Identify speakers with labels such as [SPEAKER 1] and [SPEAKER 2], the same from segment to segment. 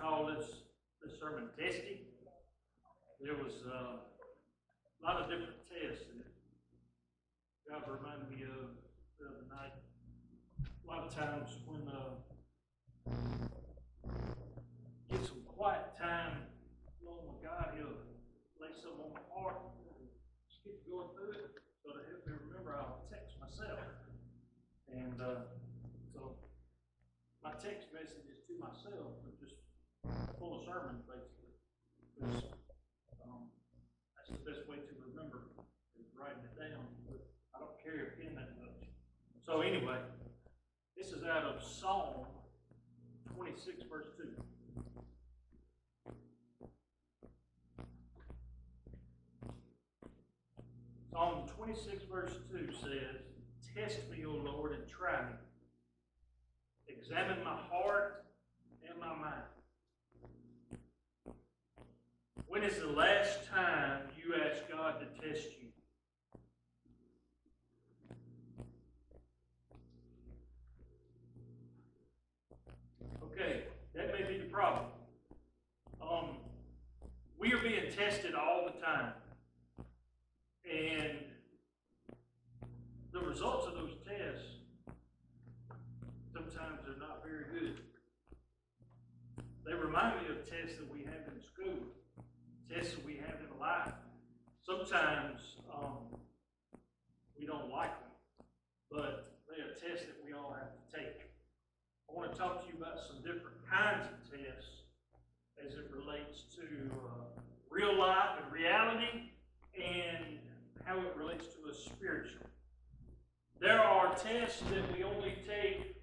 [SPEAKER 1] call this sermon Testy. There was a lot of different tests that God reminded me of the other night. A lot of times when get some quiet time along with God, He'll lay something on my heart and just keep going through it. So to help me remember, I'll text myself. And so my text messages to myself are just full of sermons, basically. Because that's the best way to remember, is writing it down. But I don't carry a pen that much. So anyway, this is out of Psalm 26, verse 2. Psalm 26, verse 2 says, "Test me, O Lord, and try me. Examine my heart and my mind." When is the last time you asked God to test you? Okay, that may be the problem. We are being tested all the time. And the results of those tests sometimes are not very good. They remind me of tests that we have in school, tests that we have in life. Sometimes we don't like them, but they are tests that we all have to take. I want to talk to you about some different kinds of tests as it relates to real life and reality, and how it relates to us spiritually. There are tests that we only take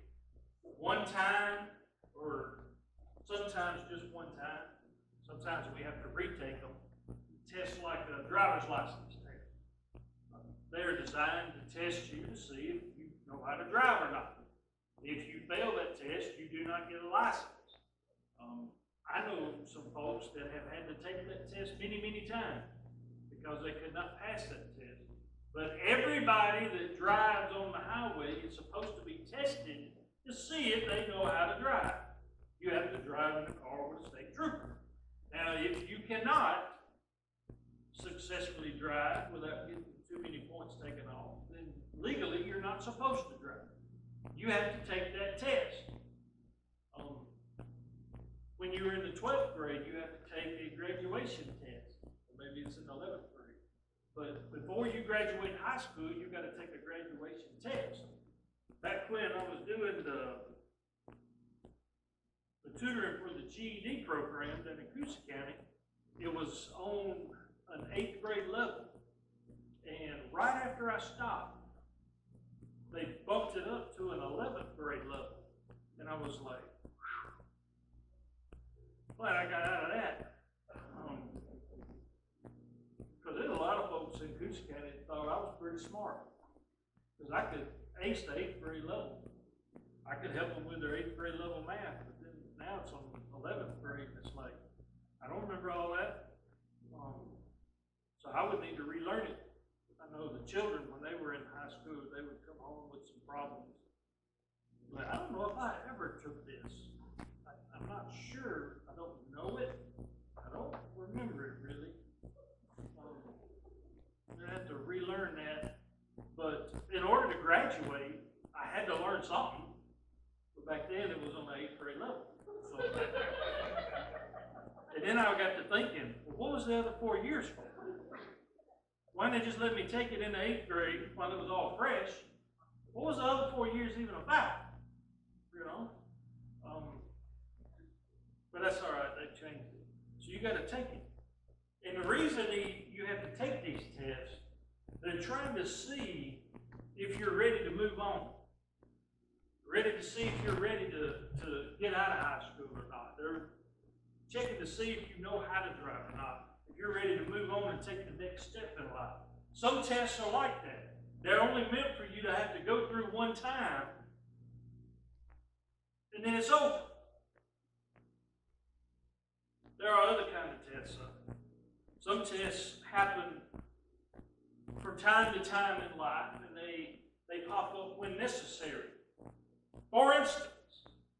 [SPEAKER 1] one time, or sometimes just one time. Sometimes we have to retake them. Tests like a driver's license test. They are designed to test you to see if you know how to drive or not. If you fail that test, you do not get a license. I know some folks that have had to take that test many, many times because they could not pass that test. But everybody that drives on the highway is supposed to be tested to see if they know how to drive. You have to drive in a car with a state trooper. Now, if you cannot successfully drive without getting too many points taken off, then legally you're not supposed to drive. You have to take that test. When you're in the 12th grade, you have to take a graduation test. Or maybe it's in the 11th grade. But before you graduate high school, you've got to take a graduation test. Back when I was doing the tutoring for the GED program down in Coosa County, it was on an 8th grade level. And right after I stopped, they bumped it up to an 11th grade level. And I was like, glad I got out of that. Because there's a lot of folks in Coosa County that thought I was pretty smart. Because I could ace the 8th grade level. I could help them with their 8th grade level math. But then now it's on 11th grade. And it's like, I don't remember all that. So I would need to relearn it. I know the children, when they were in high school, they would come home with some problems. But I don't know if I ever took this. I'm not sure. I don't know it. I don't remember it really. I'm going to have to relearn that. But in order to graduate, I had to learn something. But back then it was on the 8th grade level. So, and then I got to thinking, well, what was the other 4 years for? Why didn't they just let me take it in the 8th grade while it was all fresh? What was the other 4 years even about? You know? But that's all right, they changed it. So you got to take it. And the reason you have to take these tests, they're trying to see if you're ready to move on. Ready to see if you're ready to get out of high school or not. They're checking to see if you know how to drive or not. If you're ready to move on and take the next step in life. Some tests are like that. They're only meant for you to have to go through one time, and then it's over. There are other kinds of tests. Some tests happen from time to time in life, and they pop up when necessary. For instance,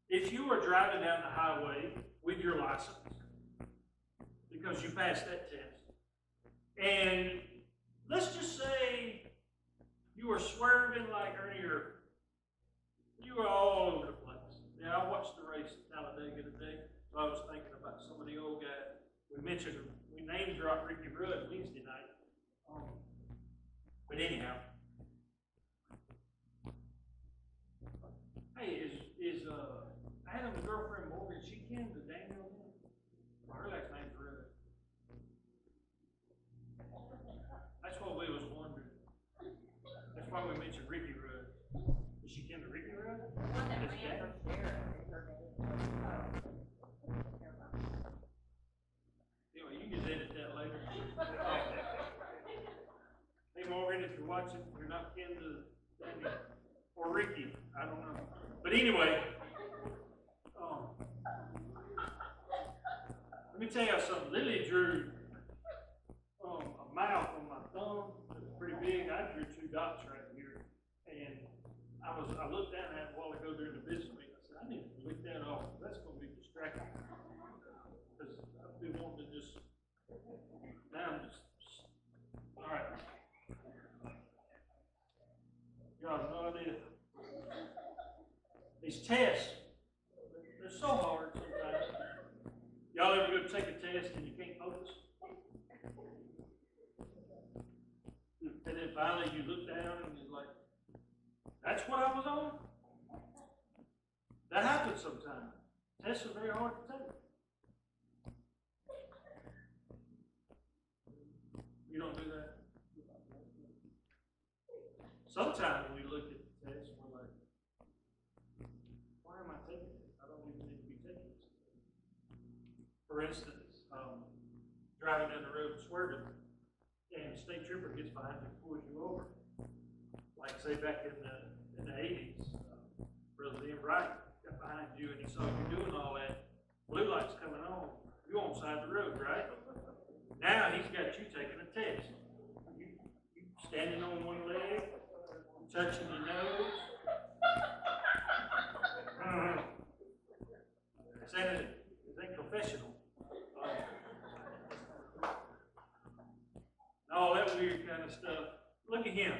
[SPEAKER 1] if you are driving down the highway with your license because you passed that test. And let's just say you were swerving like earlier. You were all over the place. Yeah, I watched the race at Talladega today, so I was thinking about some of the old guys. We name dropped Ricky Rudd Wednesday night. But anyhow, hey, is Adam's girlfriend Morgan, she kin to Daniel? Well, her last name's Rudd. That's what we was wondering. That's why we mentioned Ricky Rudd. Is she kin to Ricky Rudd? Anyway, you can edit that later. Hey Morgan, if you're watching, you're not kin to Daniel or Ricky. I don't know. But anyway, let me tell you something. Lily drew a mouth on my thumb. It was pretty big. I drew 2 dots right here. And I looked down at it a while ago during the business meeting. I said, I need to lick that off. That's going to be distracting. Because I've been wanting to just, now I'm just, all right. Y'all have no idea. These tests, they're so hard sometimes. Y'all ever go take a test and you can't focus? And then finally you look down and you're like, that's what I was on? That happens sometimes. Tests are very hard to take. You don't do that? Sometimes we look at the test and we're like, why am I taking this? I don't even need to be taking this. For instance, driving down the road swerving, and the state trooper gets behind you and pulls you over. Like say back in the 80s, Brother Liam Wright got behind you and he saw you doing all that. Blue light's coming on. You're on the side of the road, right? Now he's got you taking a test. You standing on one leg, touching your nose. This ain't professional. All that weird kind of stuff. Look at him.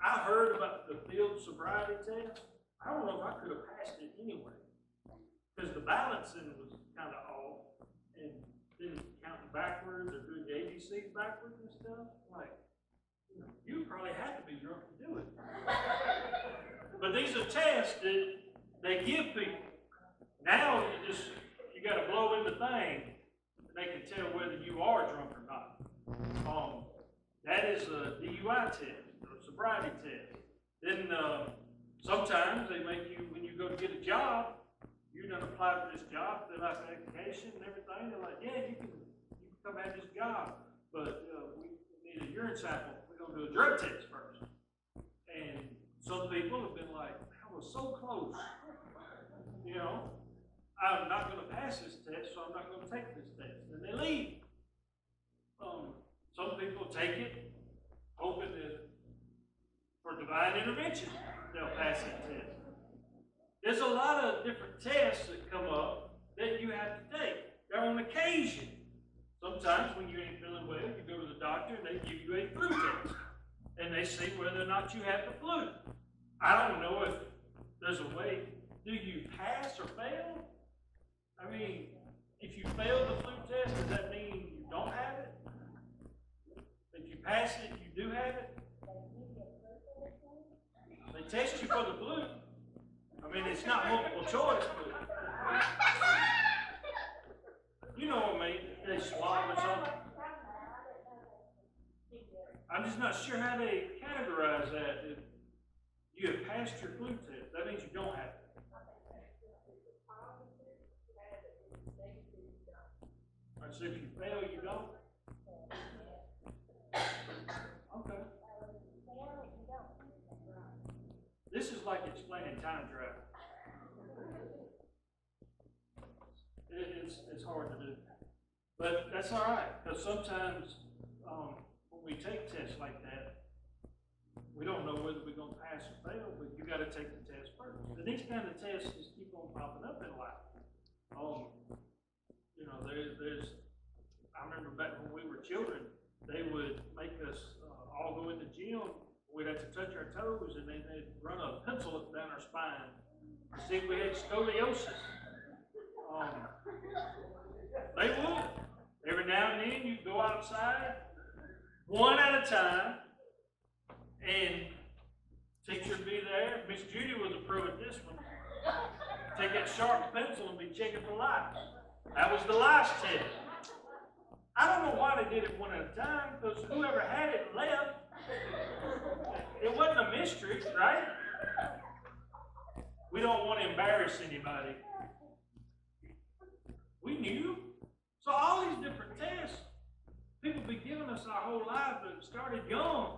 [SPEAKER 1] I heard about the field sobriety test. I don't know if I could have passed it anyway. Because the balancing was kind of off. And then counting backwards or doing the ABCs backwards and stuff. Like, you probably had to be drunk to do it. But these are tests that they give people. Now you got to blow in the thing and they can tell whether you are drunk or not. That is a DUI test or a sobriety test. Then sometimes they make you, when you go to get a job, you done apply for this job, fill out the application and everything. They're like, yeah, you can come have this job, but we need a urine sample. We're going to do a drug test first. And some people have been like, I was so close. I'm not going to pass this test, so I'm not going to take this test. And they leave. Some people take it, hoping that for divine intervention, they'll pass that test. There's a lot of different tests that come up that you have to take. They're on occasion. Sometimes when you ain't feeling well, you go to the doctor and they give you a flu test. And they see whether or not you have the flu. I don't know if there's a way. Do you pass or fail? I mean, if you fail the flu test, does that mean you don't have it? If you pass it, you do have it? They test you for the flu. I mean, it's not multiple choice, but you know what I mean. They swab or something. I'm just not sure how they categorize that. If you have passed your flu test, that means you don't have it. All right, so if you fail, you don't? Okay. This is like explaining time travel. It's hard to do. But that's all right, because sometimes when we take tests like that, we don't know whether we're going to pass or fail, but you got to take the test first. And these kind of tests just keep on popping up in life. I remember back when we were children, they would make us all go in the gym. We'd have to touch our toes, and then they'd run a pencil down our spine to see if we had scoliosis. They would. Every now and then, you'd go outside, one at a time, and teacher would be there. Miss Judy was a pro at this one. Take that sharp pencil and be checking for lice. That was the lice test. I don't know why they did it one at a time, because whoever had it left. It wasn't a mystery, right? We don't want to embarrass anybody. We knew. So all these different tests, people be giving us our whole life that started young.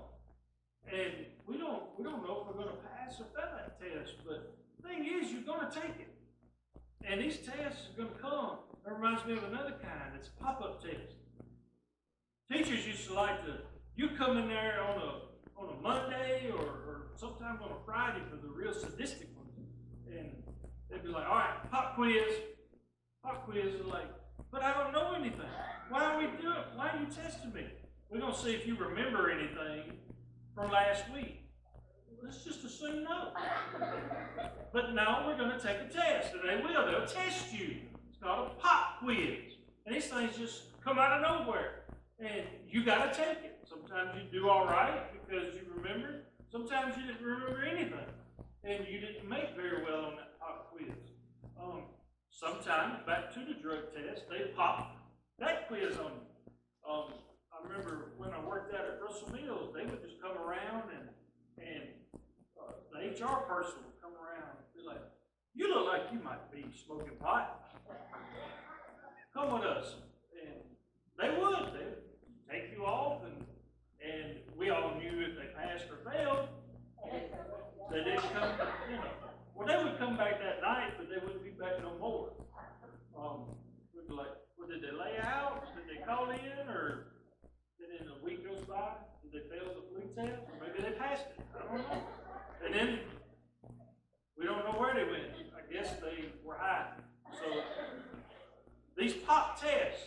[SPEAKER 1] And we don't know if we're going to pass or fail that test. But the thing is, you're going to take it. And these tests are going to come. That reminds me of another kind. It's a pop-up test. Teachers used to like to, you come in there on a Monday or sometimes on a Friday for the real sadistic ones. And they'd be like, all right, pop quiz. Pop quiz is like, but I don't know anything. Why are we doing it? Why are you testing me? We're going to see if you remember anything from last week. Let's just assume no. But no, we're going to take a test. And they will. They'll test you. It's called a pop quiz. And these things just come out of nowhere. And you got to take it. Sometimes you do all right because you remember. Sometimes you didn't remember anything. And you didn't make very well on that pop quiz. Sometimes, back to the drug test, they pop that quiz on you. I remember when I worked out at Russell Mills, they would just come around and the HR person would come around and be like, you look like you might be smoking pot. Come with us. And they would. They would take you off, and we all knew if they passed or failed, they didn't come, well, they would come back that night, but they wouldn't be back no more. We'd be like, well, did they lay out? Did they call in? Or then a week goes by, did they fail the flu test? Or maybe they passed it. I don't know. And then we don't know where they went. I guess they were hiding. So these pop tests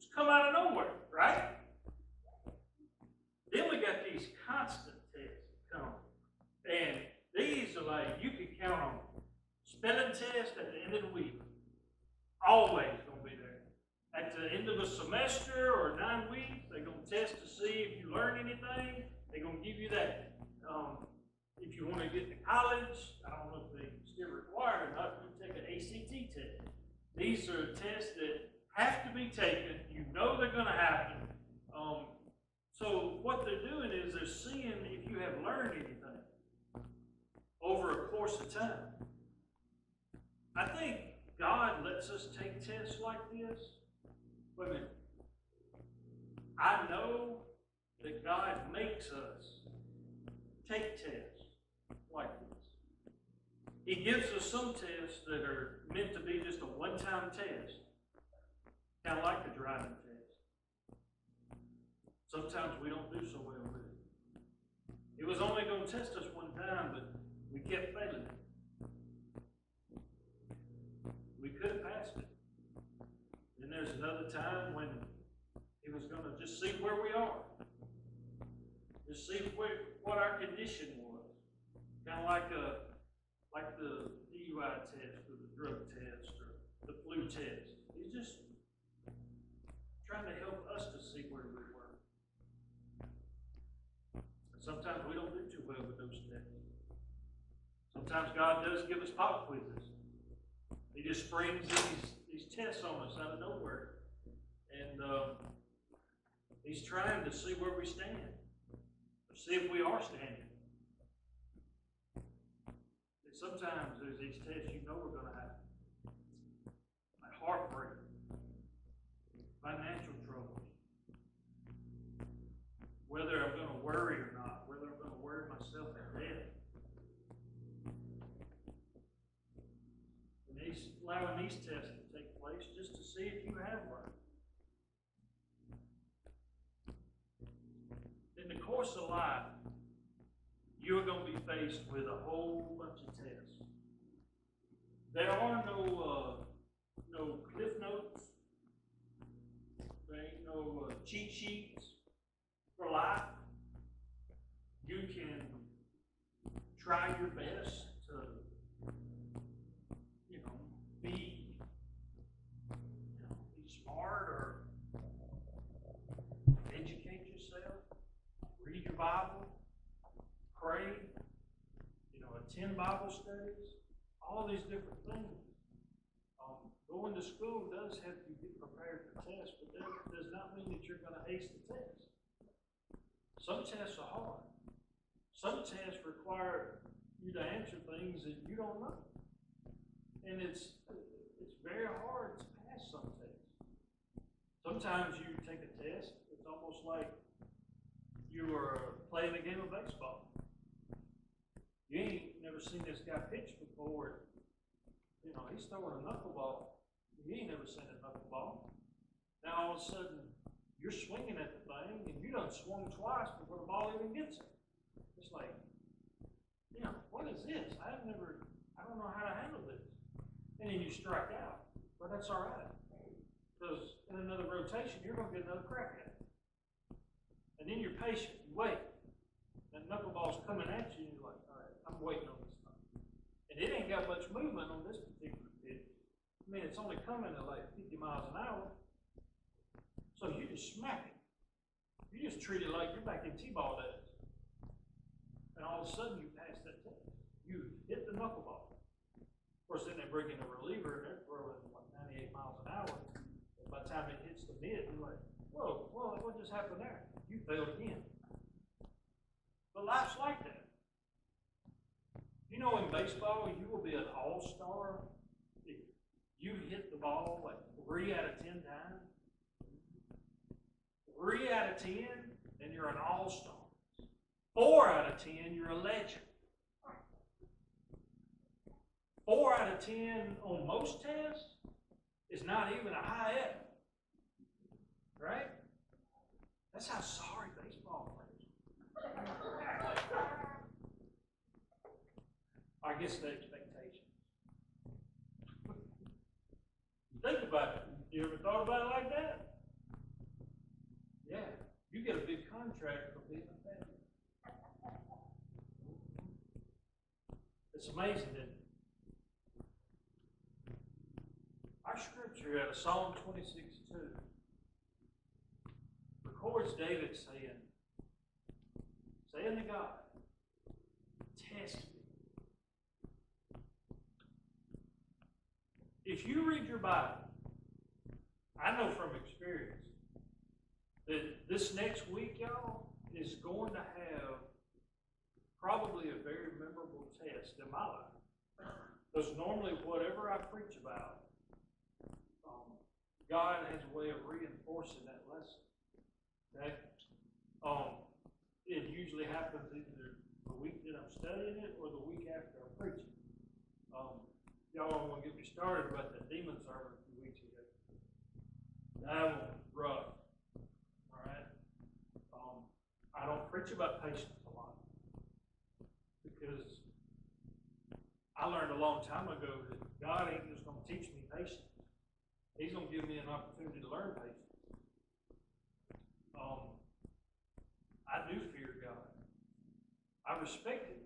[SPEAKER 1] just come out of nowhere, right? Then we got these constant tests come. And these are like, you can count on them. Spelling test at the end of the week. Always going to be there. At the end of a semester or 9 weeks, they're going to test to see if you learn anything. They're going to give you that. If you want to get to college, I don't know if they still require it or not, you take an ACT test. These are tests that have to be taken. You know they're going to happen. So what they're doing is they're seeing if you have learned anything over a course of time. I think God lets us take tests like this. Wait a minute. I know that God makes us take tests like this. He gives us some tests that are meant to be just a one-time test, kind of like the driving test. Sometimes we don't do so well with it. It was only going to test us one time, but we kept failing it. We could have passed it. Then there's another time when he was going to just see where we are. Just see what our condition was. Kind of like the DUI test or the drug test or the flu test. He's just trying to help us to see where we were. Sometimes we don't do too well with those tests. Sometimes God does give us pop quizzes. He just springs these tests on us out of nowhere. And he's trying to see where we stand. Or see if we are standing. And sometimes there's these tests you know are going to happen. Like heartbreak. Financial troubles. Whether I'm going to worry or not. Whether I'm going to worry myself to death. And he's allowing these tests to take place just to see if you have learned. In the course of life, you're going to be faced with a whole bunch of tests. There are no cliff notes. cheat sheets for life. You can try your best to, be smart or educate yourself, read your Bible, pray, attend Bible studies, all these different things. Going to school does have you get prepared for tests, but that does not mean that you're going to ace the test. Some tests are hard. Some tests require you to answer things that you don't know. And it's very hard to pass some tests. Sometimes you take a test, it's almost like you are playing a game of baseball. You ain't never seen this guy pitch before. He's throwing a knuckleball. You ain't never seen a knuckleball. Now all of a sudden, you're swinging at the thing, and you done swung twice before the ball even gets it. It's like, what is this? I don't know how to handle this. And then you strike out. But that's all right. Because in another rotation, you're going to get another crack at it. And then you're patient. You wait. That knuckleball's coming at you, and you're like, all right, I'm waiting on this thing. And it ain't got much movement on this particular pitch. I mean, it's only coming at like 50 miles an hour. So you just smack it. You just treat it like you're back in T-ball days. And all of a sudden you pass that test. You hit the knuckleball. Of course, then they bring in a reliever and they're throwing like 98 miles an hour. And by the time it hits the mid, you're like, whoa, what just happened there? You failed again. But life's like that. In baseball, you will be an all-star if you hit the ball like 3 out of 10 times. 3 out of 10, then you're an all-star. 4 out of 10, you're a legend. 4 out of 10 on most tests is not even a high F. Right? That's how sorry baseball players are. I guess the expectations. Think about it. You ever thought about it like that? Yeah. You get a big contract for being a family. It's amazing, isn't it? Our scripture out of Psalm 26:2 records David saying to God, test me. If you read your Bible, I know from experience that this next week, y'all, is going to have probably a very memorable test in my life. Because normally whatever I preach about, God has a way of reinforcing that lesson. Okay? It usually happens either the week that I'm studying it or the week after I'm preaching. Y'all don't want to get me started about that demon sermon a few weeks ago. That one was rough. All right? I don't preach about patience a lot because I learned a long time ago that God ain't just going to teach me patience. He's going to give me an opportunity to learn patience. I do fear God. I respect Him,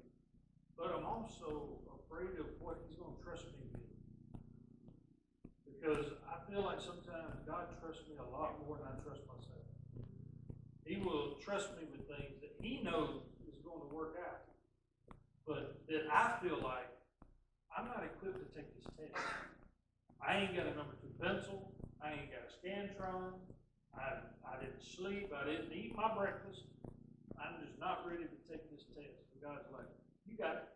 [SPEAKER 1] but I'm also afraid of what He's going to trust me with. Because I feel like sometimes God trusts me a lot more than I trust myself. He will trust me with things that He knows is going to work out, but that I feel like I'm not equipped to take this test. I ain't got a number 2 pencil. I ain't got a Scantron. I didn't sleep. I didn't eat my breakfast. I'm just not ready to take this test. And God's like, you got it.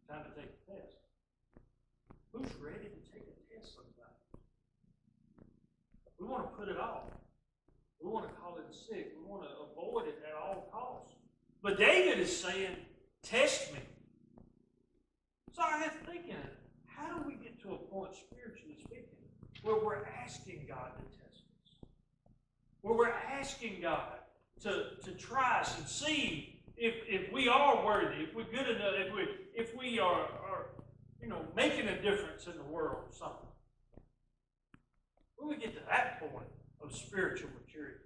[SPEAKER 1] Time to take the test. Who's ready to take a test sometimes? We want to put it off. We want to call it sick. We want to avoid it at all costs. But David is saying, test me. So I got thinking, how do we get to a point, spiritually speaking, where we're asking God to test us? Where we're asking God to try us and see if we are worthy, if we're good enough, if we are making a difference in the world or something. When we get to that point, of spiritual maturity.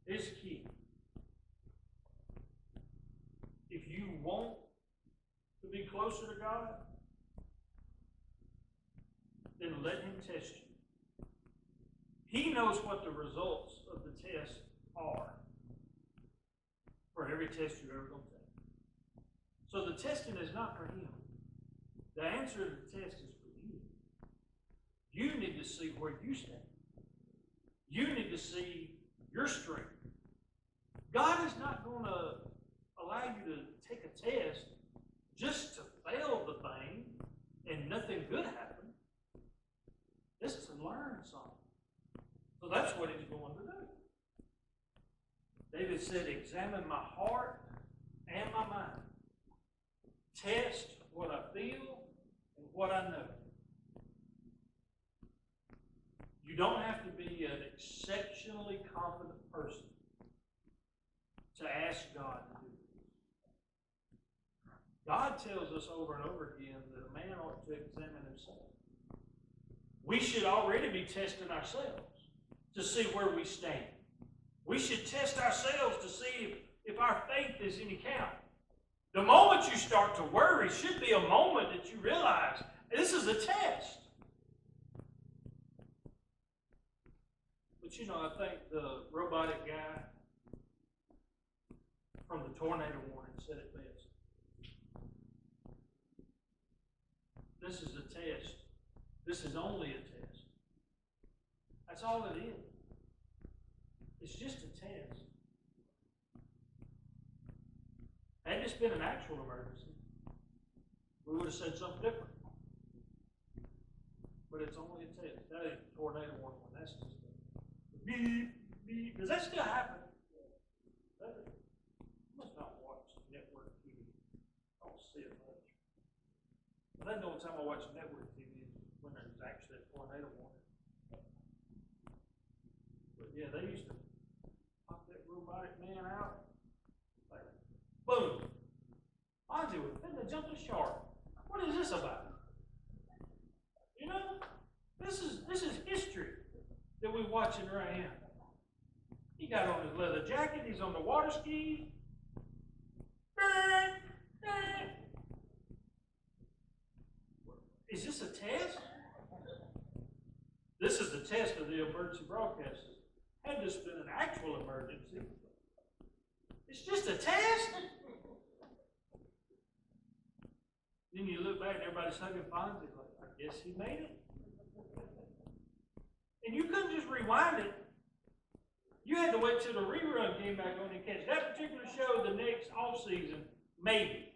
[SPEAKER 1] It's key. If you want to be closer to God, then let Him test you. He knows what the results of the test are for every test you're ever going to take. So the testing is not for Him. The answer to the test is for you. You need to see where you stand. You need to see your strength. God is not going to allow you to take a test just to fail the thing and nothing good happen. It's to learn something. So that's what He's going to do. David said, examine my heart and my mind. Test what I feel and what I know. You don't have to be an exceptionally confident person to ask God to do this. God tells us over and over again that a man ought to examine himself. We should already be testing ourselves to see where we stand. We should test ourselves to see if our faith is any count. The moment you start to worry should be a moment that you realize this is a test. But you know, I think the robotic guy from the tornado warning said it best. This is a test. This is only a test. That's all it is. It's just a test. Had this been an actual emergency, we would have said something different. But it's only a test. That ain't a tornado warning. That's just a beep, beep. Does that still happen? You must not watch network TV. I don't see it much. But I know the time I watch network TV is when there's actually a tornado warning. But yeah, they used to pop that robotic man out. Like, boom. Ozzy was finna jump the shark. What is this about? You know, this is history that we're watching right here. He got on his leather jacket. He's on the water skis. Is this a test? This is the test of the emergency broadcasters. Had this been an actual emergency, it's just a test. Then you look back and everybody's hugging Fonzie like, I guess he made it. And you couldn't just rewind it. You had to wait till the rerun came back on and catch that particular show the next off season, maybe.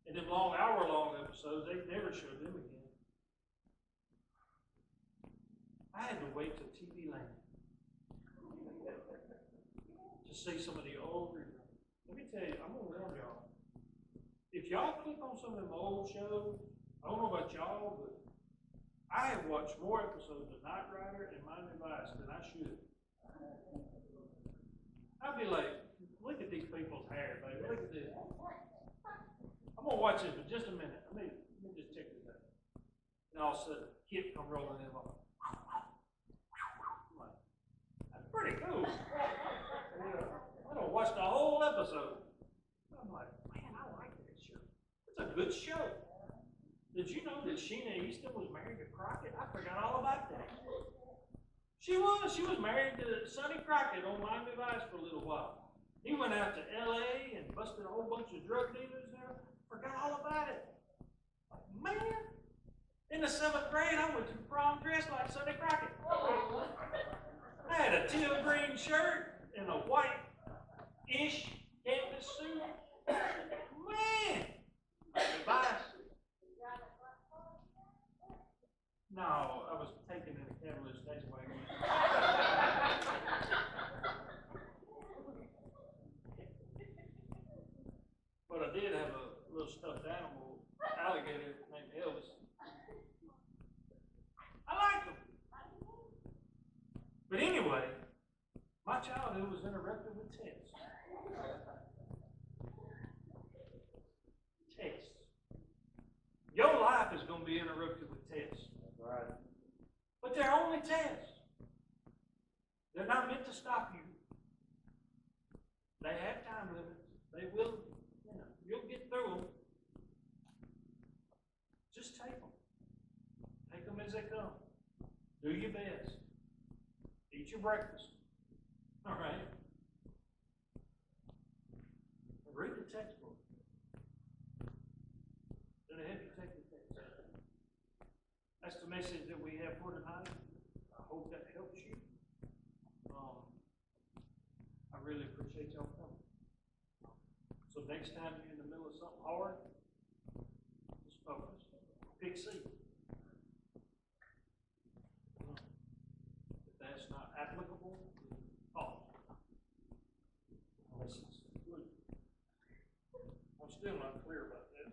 [SPEAKER 1] And them long, hour-long episodes, they never showed them again. I had to wait till TV Land to see some of the old reruns. Let me tell you, I'm going to warn y'all. If y'all click on some of them old shows, I don't know about y'all, but I have watched more episodes of Knight Rider and Miami Vice than I should. I'd be like, look at these people's hair, baby. Look at this. I'm going to watch this for just a minute. Let me just check this out. And all of a sudden, Kip come rolling in. I'm like, that's pretty cool. I don't watch the whole episode. I'm like, man, I like that show. It's a good show. Did you know that Sheena Easton was married to Crockett? I forgot all about that. She was married to Sonny Crockett on Miami Vice for a little while. He went out to L.A. and busted a whole bunch of drug dealers there. Forgot all about it. Like, man, in the 7th grade, I went to prom dressed like Sonny Crockett. I had a teal green shirt and a white-ish canvas suit. Man, Vice. No, I was taken in a Cavalier station wagon. But I did have a little stuffed animal, alligator named Elvis. I liked him. But anyway, my childhood was interrupted with tests. Tests. Your life is going to be interrupted with tests. But they're only tests. They're not meant to stop you. They have time limits. They will, you'll get through them. Just take them. Take them as they come. Do your best. Eat your breakfast. All right? Read the textbook. It'll help you take the test. That's the message that we have for tonight. I hope that helps you. I really appreciate y'all coming. So next time you're in the middle of something hard, just focus. Pick C. If that's not applicable, pause. Unless it's good. I'm still not clear about that.